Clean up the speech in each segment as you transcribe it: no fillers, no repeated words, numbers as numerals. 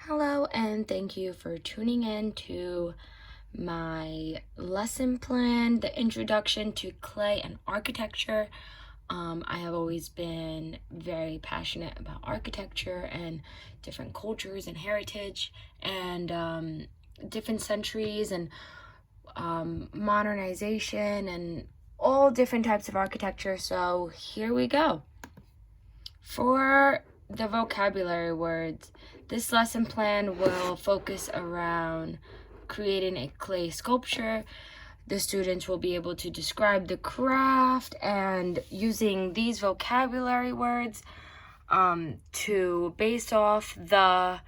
Hello, and thank you for tuning in to my lesson plan, the introduction to clay and architecture. I have always been very passionate about architecture and different cultures and heritage and different centuries and modernization and all different types of architecture. So here we go. For the vocabulary words, this lesson plan will focus around creating a clay sculpture. The students will be able to describe the craft and using these vocabulary words to base off the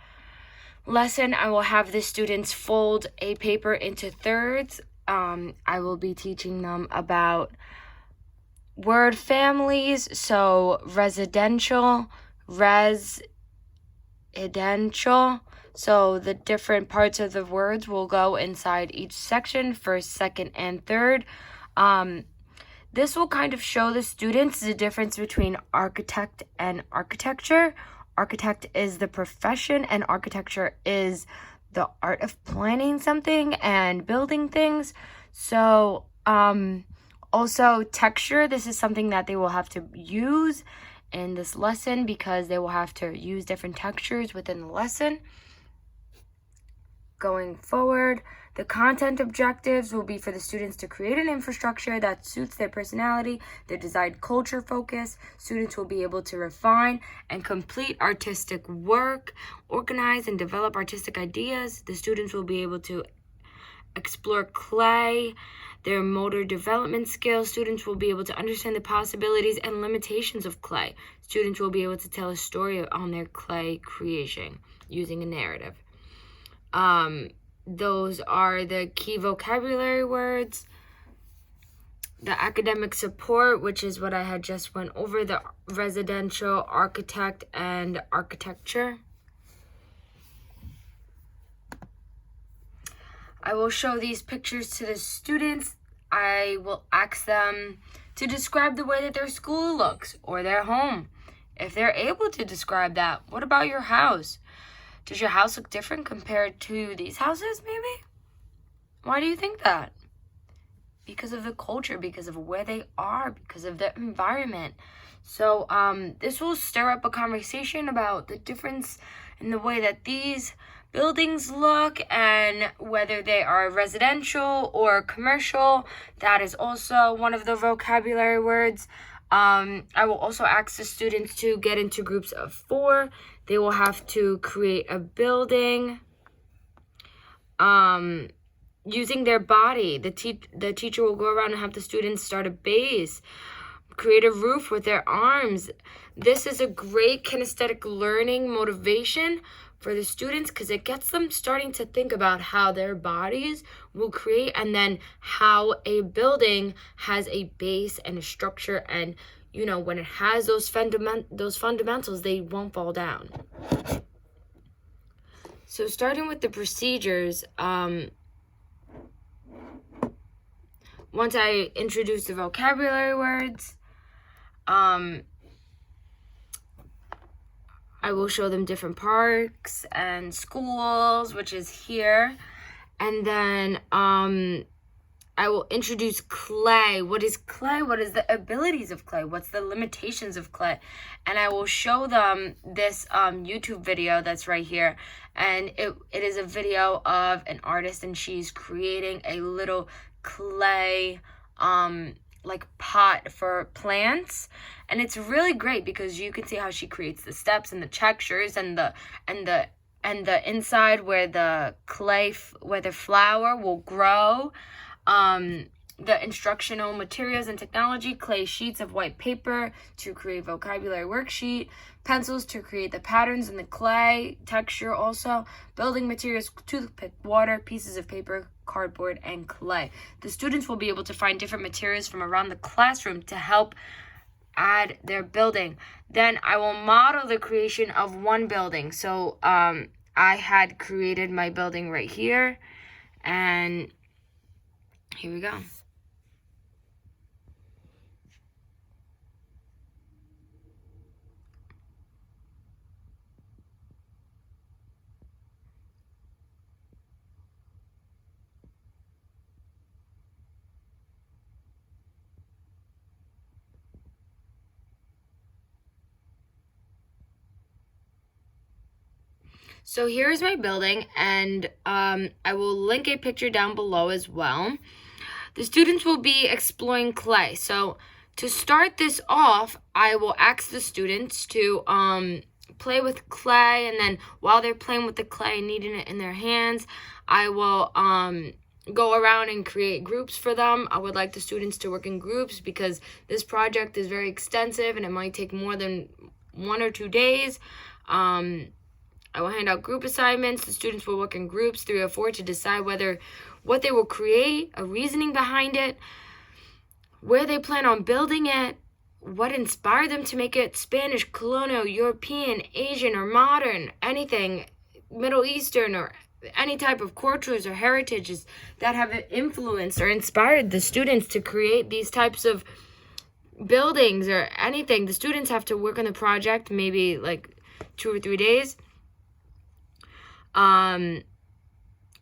lesson. I will have the students fold a paper into thirds. I will be teaching them about word families, so residential, so the different parts of the words will go inside each section, first, second, and third. This will kind of show the students the difference between architect and architecture. Architect is the profession and architecture is the art of planning something and building things. So, also, texture, this is something that they will have to use in this lesson because they will have to use different textures within the lesson. Going forward, the content objectives will be for the students to create an infrastructure that suits their personality, their desired culture focus. Students will be able to refine and complete artistic work, organize and develop artistic ideas. The students will be able to explore clay, their motor development skills. Students will be able to understand the possibilities and limitations of clay. Students will be able to tell a story on their clay creation using a narrative. Those are the key vocabulary words. The academic support, which is what I had just went over, the residential, architect, and architecture. I will show these pictures to the students. I will ask them to describe the way that their school looks or their home. If they're able to describe that, what about your house? Does your house look different compared to these houses, maybe? Why do you think that? Because of the culture, because of where they are, because of the environment. So this will stir up a conversation about the difference in the way that these buildings look and whether they are residential or commercial. That is also one of the vocabulary words. I will also ask the students to get into groups of 4. They will have to create a building using their body. The teacher will go around and have the students start a base, create a roof with their arms. This is a great kinesthetic learning motivation for the students because it gets them starting to think about how their bodies will create and then how a building has a base and a structure, and when it has those fundamentals, they won't fall down. So starting with the procedures, once I introduce the vocabulary words, I will show them different parks and schools, which is here. And then I will introduce clay. What is clay? What is the abilities of clay? What's the limitations of clay? And I will show them this YouTube video that's right here. And it is a video of an artist, and she's creating a little clay like pot for plants, and it's really great because you can see how she creates the steps and the textures and the inside where the clay where the flower will grow. The instructional materials and technology: clay sheets of white paper to create vocabulary worksheet, pencils to create the patterns in the clay, texture also, building materials: toothpick, water, pieces of paper, cardboard, and clay. The students will be able to find different materials from around the classroom to help add their building. Then I will model the creation of one building. So I had created my building right here, and here we go. So here's my building, and I will link a picture down below as well. The students will be exploring clay. So to start this off, I will ask the students to play with clay, and then while they're playing with the clay and kneading it in their hands, I will go around and create groups for them. I would like the students to work in groups because this project is very extensive and it might take more than 1 or 2 days. I will hand out group assignments. The students will work in groups, 3 or 4, to decide what they will create, a reasoning behind it, where they plan on building it, what inspired them to make it, Spanish, colonial, European, Asian, or modern, anything, Middle Eastern, or any type of cultures or heritages that have influenced or inspired the students to create these types of buildings or anything. The students have to work on the project maybe like 2 or 3 days.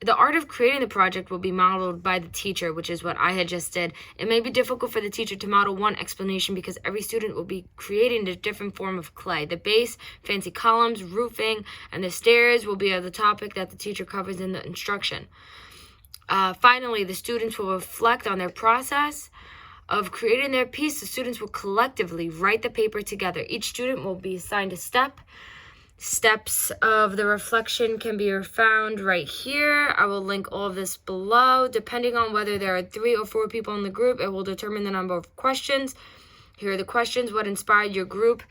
The art of creating the project will be modeled by the teacher, which is what I had just did. It may be difficult for the teacher to model one explanation because every student will be creating a different form of clay. The base, fancy columns, roofing, and the stairs will be the topic that the teacher covers in the instruction. Finally, the students will reflect on their process of creating their piece. The students will collectively write the paper together. Each student will be assigned a step. Steps of the reflection can be found right here. I will link all of this below. Depending on whether there are 3 or 4 people in the group, it will determine the number of questions. Here are the questions. What inspired your group?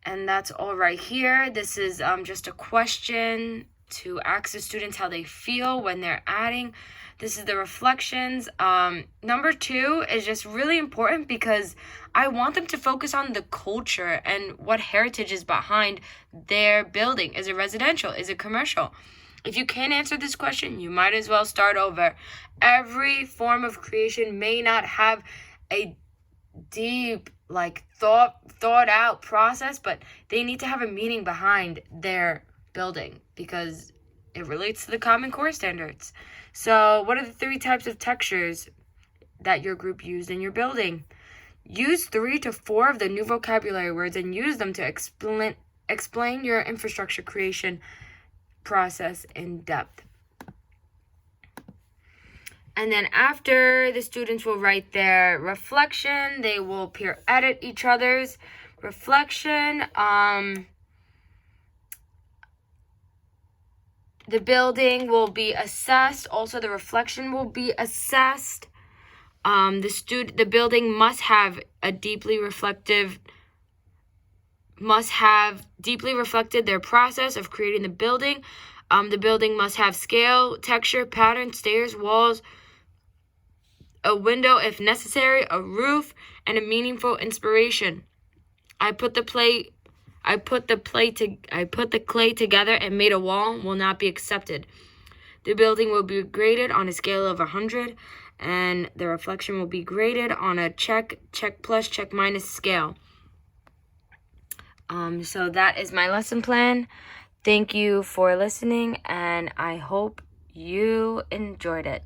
And that's all right here. This is just a question to ask the students how they feel when they're adding. This is the reflections. Number 2 is just really important because I want them to focus on the culture and what heritage is behind their building. Is it residential? Is it commercial? If you can't answer this question, you might as well start over. Every form of creation may not have a deep, thought out process, but they need to have a meaning behind their building because it relates to the Common Core standards. So what are the 3 types of textures that your group used in your building? Use 3 to 4 of the new vocabulary words and use them to explain your infrastructure creation process in depth. And then after, the students will write their reflection. They will peer edit each other's reflection. The building will be assessed. Also, the reflection will be assessed. The building must have deeply reflected their process of creating the building. The building must have scale, texture, pattern, stairs, walls, a window if necessary, a roof, and a meaningful inspiration. I put the clay together and made a wall will not be accepted. The building will be graded on a scale of 100, and the reflection will be graded on a check plus, check minus scale. So that is my lesson plan. Thank you for listening, and I hope you enjoyed it.